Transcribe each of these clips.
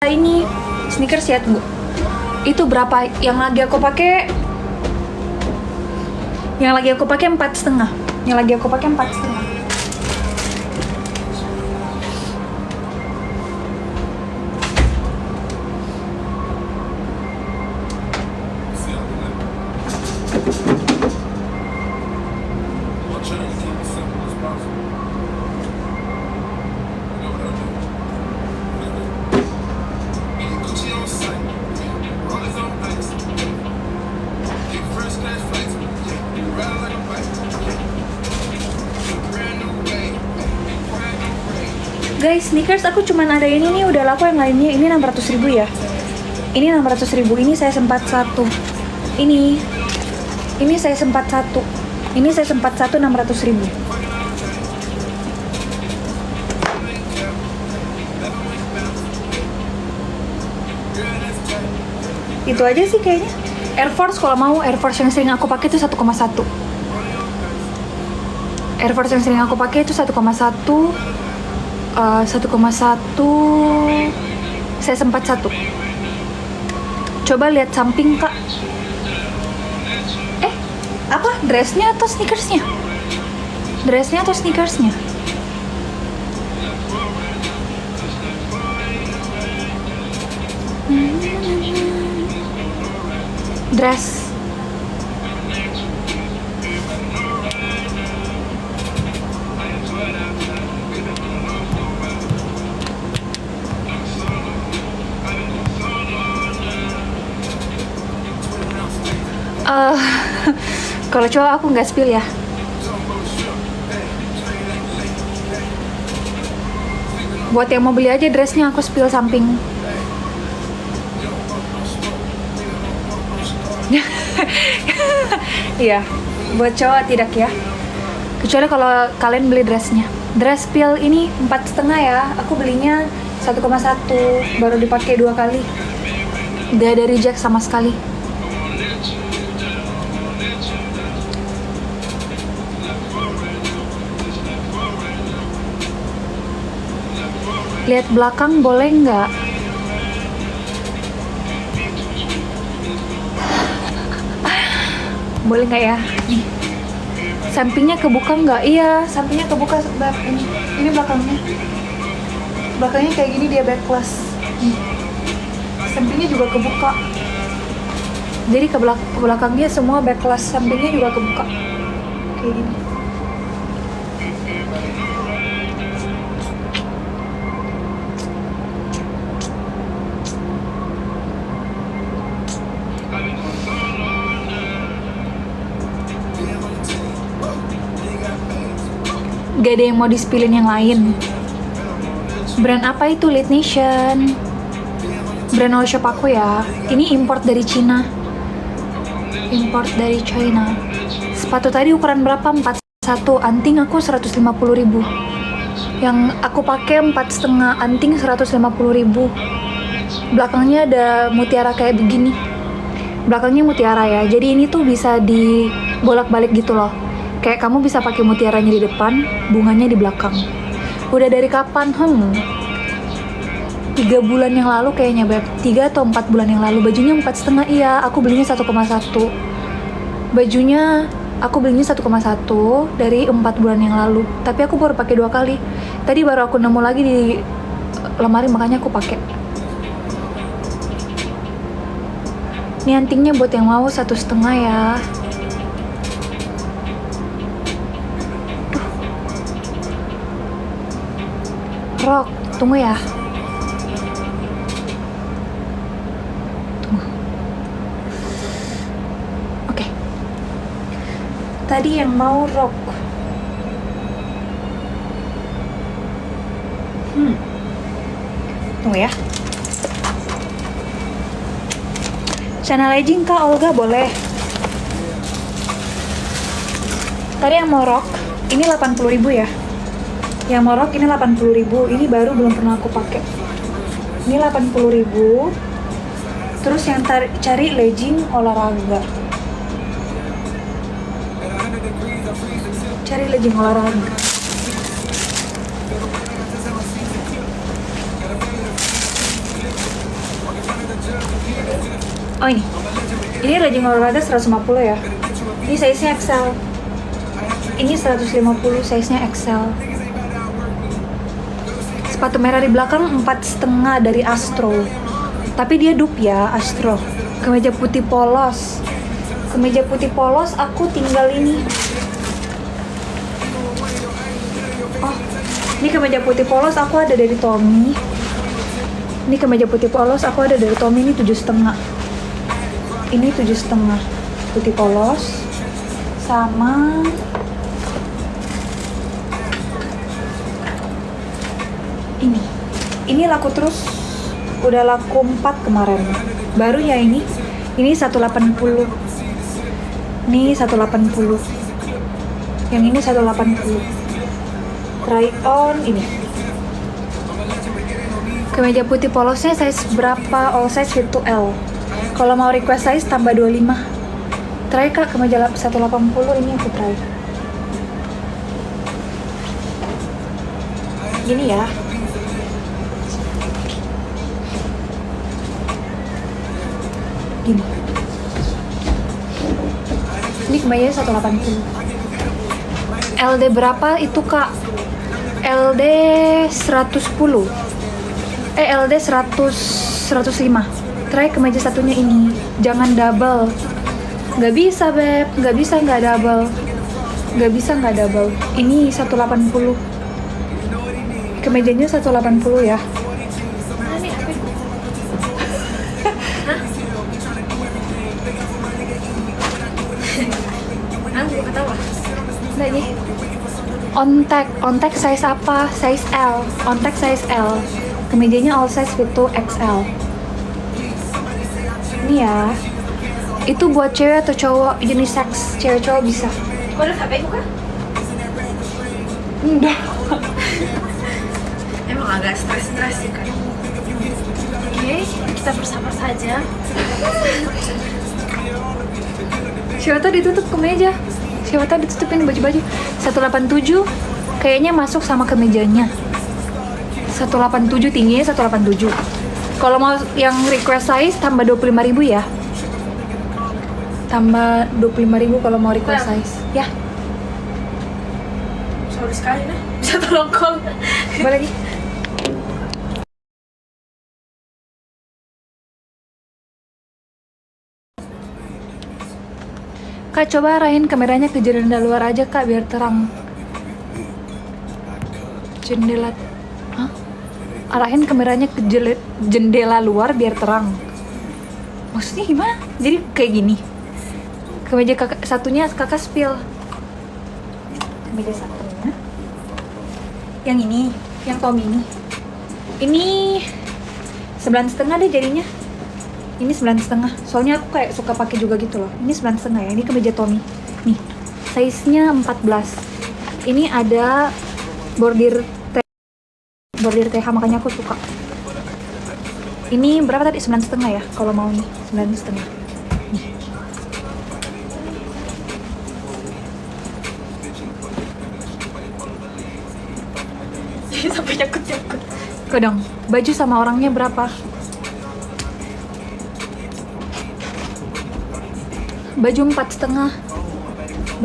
ini sneakers ya, tunggu. Itu berapa? Yang lagi aku pakai 4,5. Yang lagi aku pakai 4,5. Guys, sneakers aku cuman ada ini nih, udah laku yang lainnya. Ini 600.000 ya. Ini 600.000. Ini saya sempat satu. Ini saya sempat satu. Ini saya sempat satu 600.000. Itu aja sih kayaknya. Air Force kalau mau, Air Force yang sering aku pakai itu 1,1. Air Force yang sering aku pakai itu 1,1. 1,1 saya sempat satu. Coba lihat samping kak. Apa? Dressnya atau sneakersnya? Dressnya atau sneakersnya? Dress. Kalau cowok aku nggak spill ya. Buat yang mau beli aja dressnya aku spill samping. Iya, buat cowok tidak ya. Kecuali kalau kalian beli dressnya. Dress spill ini 4,5 ya. Aku belinya 1,1, baru dipakai 2 kali. Gak ada reject sama sekali. Lihat belakang boleh nggak? Boleh nggak ya? Nih. Sampingnya kebuka nggak? Iya, sampingnya kebuka sebab ini. Ini belakangnya. Belakangnya kayak gini dia backless. Sampingnya juga kebuka. Jadi ke belakangnya semua backless, sampingnya juga kebuka. Kayak gini. Gak ada yang mau di-spillin yang lain. Brand apa itu? Lead Nation. Brand all shop aku ya. Ini import dari Cina. Import dari China. Sepatu tadi ukuran berapa? 41. Anting aku 150.000. Yang aku pakai 4,5. Anting 150.000. Belakangnya ada mutiara kayak begini. Belakangnya mutiara ya. Jadi ini tuh bisa dibolak-balik gitu loh. Kayak kamu bisa pakai mutiaranya di depan, bunganya di belakang. Udah dari kapan? 3 bulan yang lalu kayaknya, Beb. 3 atau 4 bulan yang lalu. Bajunya 4,5, iya. Aku belinya 1,1. Bajunya aku belinya 1,1 dari 4 bulan yang lalu. Tapi aku baru pakai 2 kali. Tadi baru aku nemu lagi di lemari, makanya aku pakai. Ini antingnya buat yang mau 1,5 ya. Rok, tunggu ya. Tunggu. Oke. Tadi yang mau rok. Tunggu ya. Channel legging Kak Olga boleh. Tadi yang mau rok, ini 80.000 ya. Yang morok ini 80.000. Ini baru belum pernah aku pakai. Ini 80.000. Terus yang cari legging olahraga. Cari legging olahraga. Oh ini legging olahraga 150 ya. Ini size-nya XL. Ini 150, size-nya XL. Sepatu merah di belakang 4,5 dari Astro. Tapi dia dupe ya, Astro. Kemeja putih polos. Kemeja putih polos aku tinggal ini. Oh, ini kemeja putih polos aku ada dari Tommy. Ini kemeja putih polos aku ada dari Tommy, ini 7,5. Ini 7,5 putih polos. Sama ini laku terus, udah laku 4 kemarin. Baru ya ini 180. Ini 180. Yang ini 180. Try on ini. Kemeja putih polosnya size berapa? All size fit to L. Kalau mau request size tambah 25. Try kak, kemeja 180 ini aku try. Gini ya. Gini. Ini kemejanya 180. LD berapa itu kak? LD 110. LD 105. Try kemeja satunya ini. Jangan double. Nggak bisa beb, nggak bisa nggak double. Nggak bisa nggak double. Ini 180. Kemejanya 180 ya. Nggak nih. On tag size apa? Size L. On tag size L. Kemejanya all size fit to XL. Ini ya. Itu buat cewek atau cowok, unisex. Cewek cowok bisa. Kau udah sampai bukan? Enggak. Emang agak stres sih kan. Oke, kita bersabar saja. Siapa tahu ditutup kemeja. Siapa tahu ditutupin baju-baju. 187 kayaknya masuk sama kemejanya. 187 tingginya 187. Kalau mau yang request size tambah 25.000 ya. Tambah 25.000 kalau mau request size. Ya, Sorry sekali nah. Bisa tolong call. boleh nih. Kak, coba arahin kameranya ke jendela luar aja kak, biar terang. Jendela, hah? Arahin kameranya ke jendela luar biar terang. Maksudnya gimana? Jadi kayak gini. Kemeja kakak, satunya kakak spill. Kemeja satunya. Yang ini, yang Tommy ini. Ini 9,5 deh jadinya. Ini 9,5. Soalnya aku kayak suka pakai juga gitu loh. Ini 9,5 ya. Ini kemeja Tommy. Nih, size-nya 14. Ini ada bordir TH, makanya aku suka. Ini berapa tadi? 9,5 ya. Kalau mau nih 9,5. Nih. Sampai nyakut-nyakut. Kodong, baju sama orangnya berapa? Baju 4,5.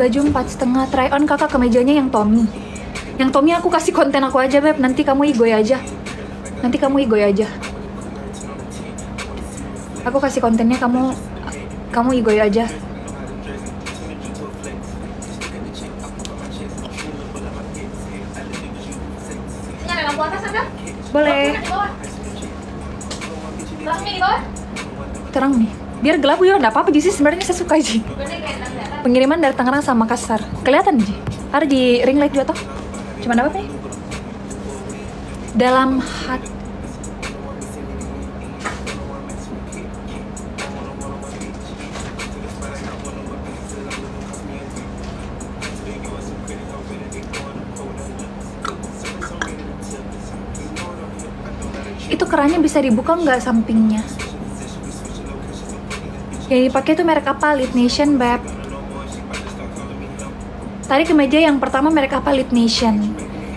Baju 4,5. Try on kakak kemejanya yang Tommy. Yang Tommy aku kasih konten aku aja beb. Nanti kamu igoy aja. Aku kasih kontennya, kamu igoy aja. Nyala lampu atas ada? Boleh. Langsung di bawah. Terang nih. Biar gelap juga enggak apa-apa sih, sebenarnya saya suka aja. Pengiriman dari Tangerang sama Makassar. Kelihatan Ji. Ada di ring light juga toh. Cuman apa nih? Dalam hati. Itu kerannya bisa dibuka nggak sampingnya? Yang dipakai itu merek apa? Lead Nation, beb. Tadi kemeja yang pertama merek apa? Lead Nation.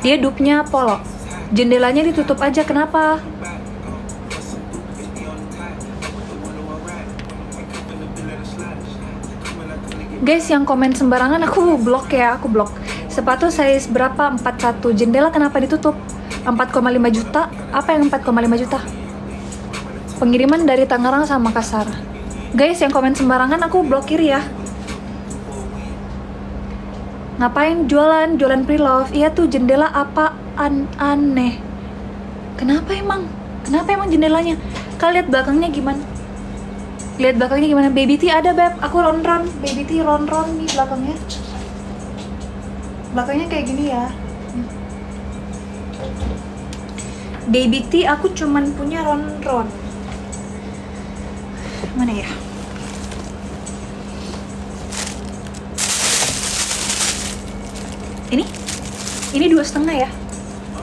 Dia dupe-nya Polo. Jendelanya ditutup aja, kenapa? Guys, yang komen sembarangan aku blok ya, aku blok. Sepatu size berapa? 41. Jendela kenapa ditutup? 4,5 juta. Apa yang 4,5 juta? Pengiriman dari Tangerang sama Makassar. Guys, yang komen sembarangan aku blokir ya. Ngapain jualan pre-love? Iya tuh jendela apaan aneh. Kenapa emang jendelanya? Kalian lihat belakangnya gimana? Lihat belakangnya gimana? Baby T ada, Beb. Aku ronron. Baby T ronron nih belakangnya. Belakangnya kayak gini ya. Baby T aku cuman punya ronron. Mana ya? Ini 2,5 ya.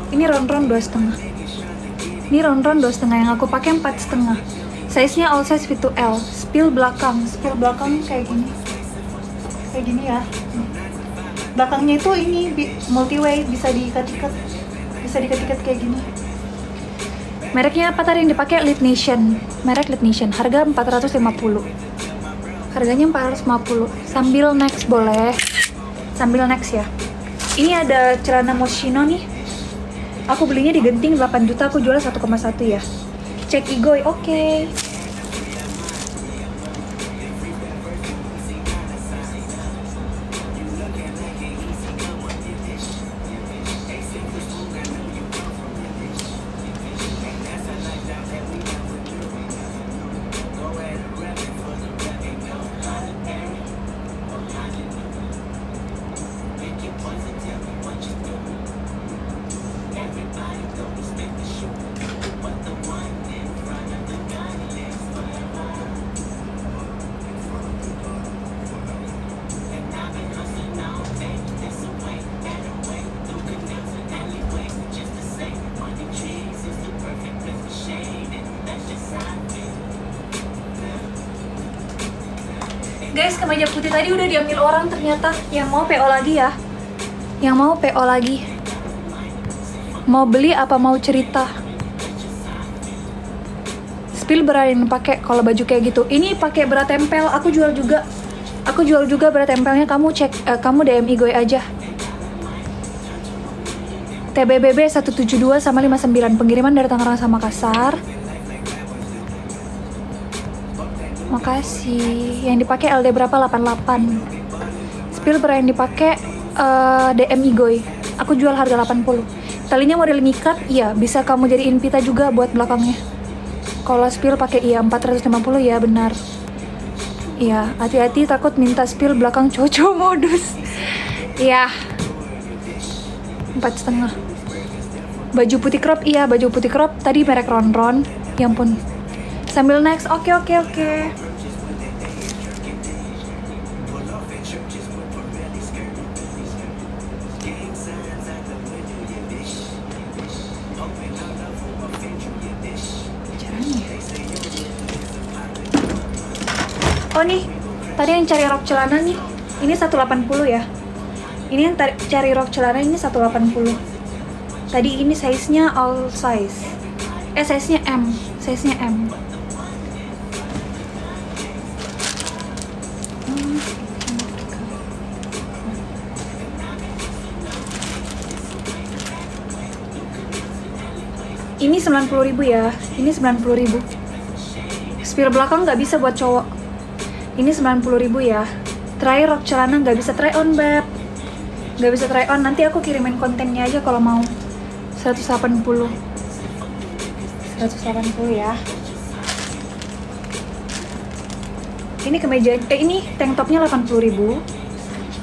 Ini ronron 2,5. Ini ronron 2,5 yang aku pakai 4,5. Size-nya all size fit to L. Spill belakang kayak gini. Kayak gini ya. Belakangnya itu ini multi way, bisa diikat-ikat. Kayak gini. Mereknya apa tadi yang dipakai? Lead Nation. Merek Lead Nation. Harga 450. Harganya 450. Sambil next boleh. Sambil next ya. Ini ada celana Moschino nih. Aku belinya di Genting 8 juta, aku jual 1,1 ya. Cek Igoy, oke. Guys, kemeja putih tadi udah diambil orang ternyata. Yang mau PO lagi ya. Yang mau PO lagi. Mau beli apa mau cerita? Spill berani pakai kalau baju kayak gitu. Ini pakai bra tempel, aku jual juga. Aku jual juga bra tempelnya, kamu cek kamu DM Igoy aja. TBBB 172 sama 59, pengiriman dari Tangerang sama Makassar. Makasih. Yang dipakai LD berapa? 88. Spill bra yang dipakai DM Igoy. Aku jual harga 80. Talinya model mikat, iya, bisa kamu jadiin pita juga buat belakangnya. Kalau spill pakai iya 450 ya, benar. Iya, hati-hati takut minta spill belakang cocok modus. Iya. 4,5. Baju putih crop, iya, baju putih crop tadi merek ronron. Ya ampun. Sambil next, oke. Oh nih, tadi yang cari rok celana nih, ini 180 ya. Ini yang cari rok celana ini 180. Tadi ini size-nya all size. Size-nya M. Ini 90.000 ya. Ini 90.000. Spill belakang nggak bisa buat cowok. Ini 90.000 ya. Try rok celana nggak bisa try on, Beb. Nggak bisa try on. Nanti aku kirimin kontennya aja kalau mau. 180 ya. Ini kemeja, ini tank topnya 80.000.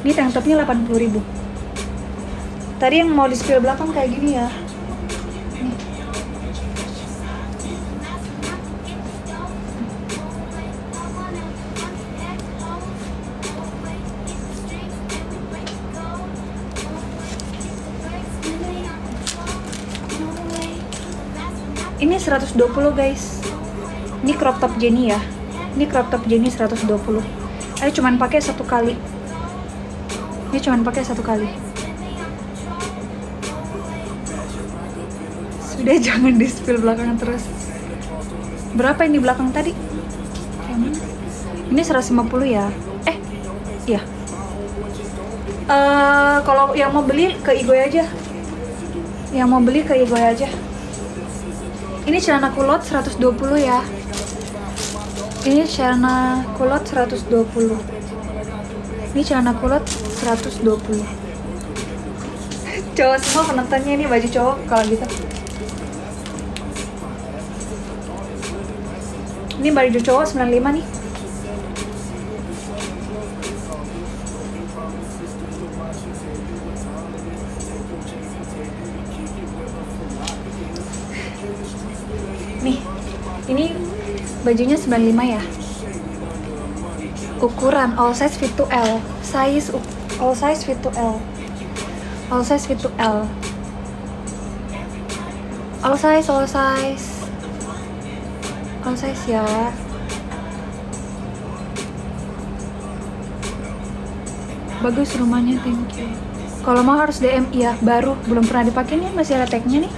Ini tank topnya 80.000. Tadi yang mau di spill belakang kayak gini ya. Nih. Ini 120 guys. Ini crop top Jenny ya. Ini crop top Jenny 120. Ayo cuman pakai satu kali. Ini cuman pakai satu kali. Sudah jangan di spill belakangan terus. Berapa ini belakang tadi? Yang mana? Ini 150 ya. Iya. Kalau yang mau beli ke Igoy aja. Yang mau beli ke Igoy aja. Ini celana kulot 120 ya. Ini celana kulot 120. Ini celana kulot 120. Cowok semua penontonnya, ini baju cowok kalau gitu. Ini baju cowok 95 nih. Nih, ini bajunya 95 ya. Ukuran all size fit to L. All size fit to L. All size fit to L. All size ya. Bagus rumahnya, thank you. Kalau mau harus DM, iya, baru, belum pernah dipakai nih, masih ada tagnya nih.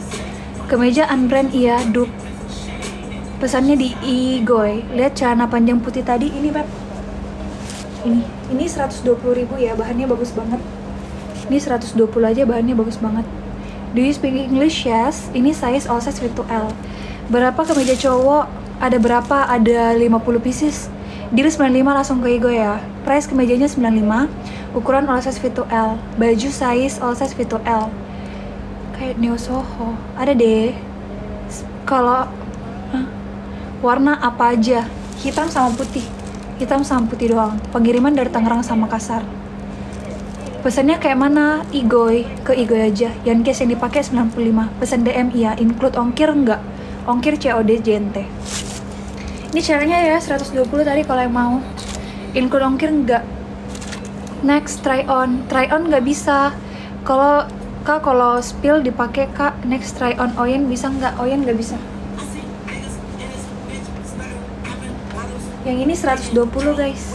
Kemeja unbrand, iya, dupe. Pesannya di Igoy. Lihat celana panjang putih tadi, ini Beb. Ini 120.000 ya, bahannya bagus banget. Ini 120 aja, bahannya bagus banget. Do you speak English? Yes. Ini size all size fit to L. Berapa kemeja cowok? Ada berapa? Ada 50 pieces. Deal 95 langsung ke Igoy ya. Price kemejanya 95. Ukuran all size fit to L. Baju size all size fit to L. Kayak Neo Soho. Ada deh. Kalau warna apa aja? Hitam sama putih. Hitam sama putih doang. Pengiriman dari Tangerang sama Makassar. Pesannya kayak mana? Igoy, ke Igoy aja. Yang case yang dipakai 95. Pesan DM iya, include ongkir enggak? Ongkir COD JNT. Ini caranya ya 120 tadi kalau yang mau. Include ongkir enggak? Next try on nggak bisa. Kalau Kak, kalau spill dipakai Kak. Next try on Oyen bisa nggak? Oyen nggak bisa. Yang ini 120 guys.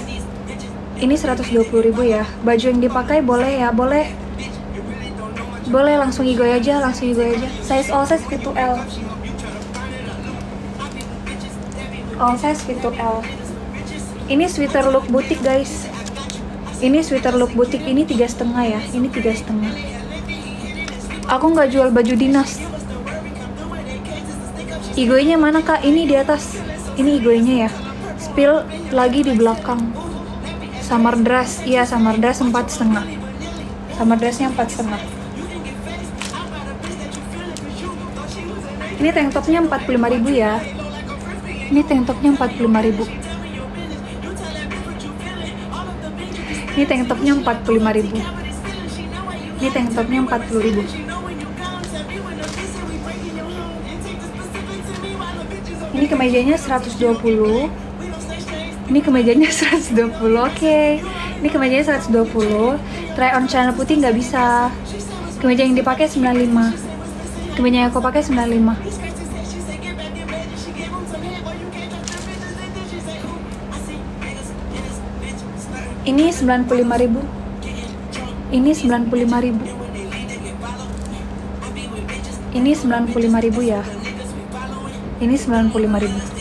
Ini 120.000 ya. Baju yang dipakai boleh ya, boleh. Boleh langsung Igoy aja, Size all size fit to L. All size fit to L. Ini sweater look butik guys. Ini sweater look butik, ini 3,5 ya. Ini 3,5. Aku nggak jual baju dinas. Igoynya mana Kak? Ini di atas. Ini Igoynya ya. Spill lagi di belakang. Summer dress, iya summer dress 4,5. Summer dressnya 4,5. Ini tank topnya 45.000 ya. Ini tank topnya 45.000. Ini tank topnya 45.000. Ini tank topnya 40.000. Ini kemejanya 120. Ini kemejanya 120, oke. Ini kemejanya 120. Try on celana putih nggak bisa. Kemeja yang dipakai 95. Kemeja yang aku pakai 95. Ini 95.000. Ini 95.000. Ini 95.000 ya. Ini 95.000.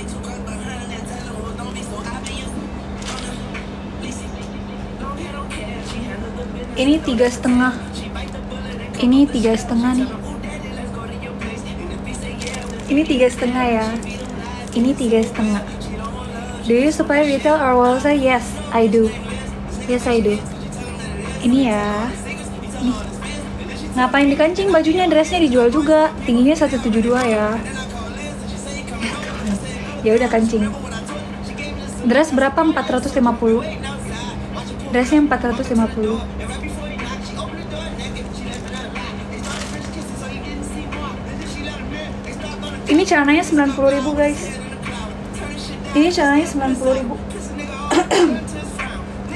Ini 3,5. Ini 3,5 nih. Ini 3,5 ya. Ini 3,5. Do you supply retail or wholesale? Yes, I do. Yes, I do. Ini ya. Nih. Ngapain dikancing bajunya, dressnya dijual juga. Tingginya 172 ya. Ya udah kancing. Dress berapa? 450. Dressnya 450. Ini celananya 90.000 guys. Ini celananya 90.000.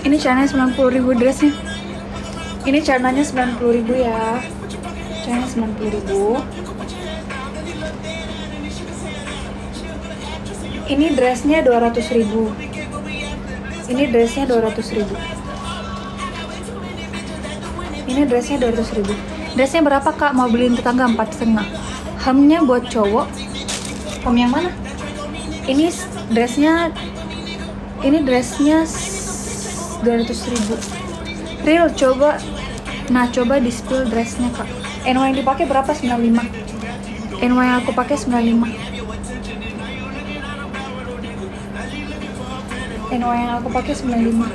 Ini celananya 90.000 dressnya. Ini celananya 90.000 ya. Celananya 90.000. Ini dressnya 200.000. Ini dressnya 200.000. Ini dressnya 200.000. Dressnya berapa Kak? Mau beliin tetangga 4,5. Hemnya buat cowok. Hem yang mana? Ini dressnya 200.000. Real, coba. Nah, coba di spill dressnya kak. NY yang dipakai berapa? 95. NY yang aku pakai 95. NY yang aku pakai 95.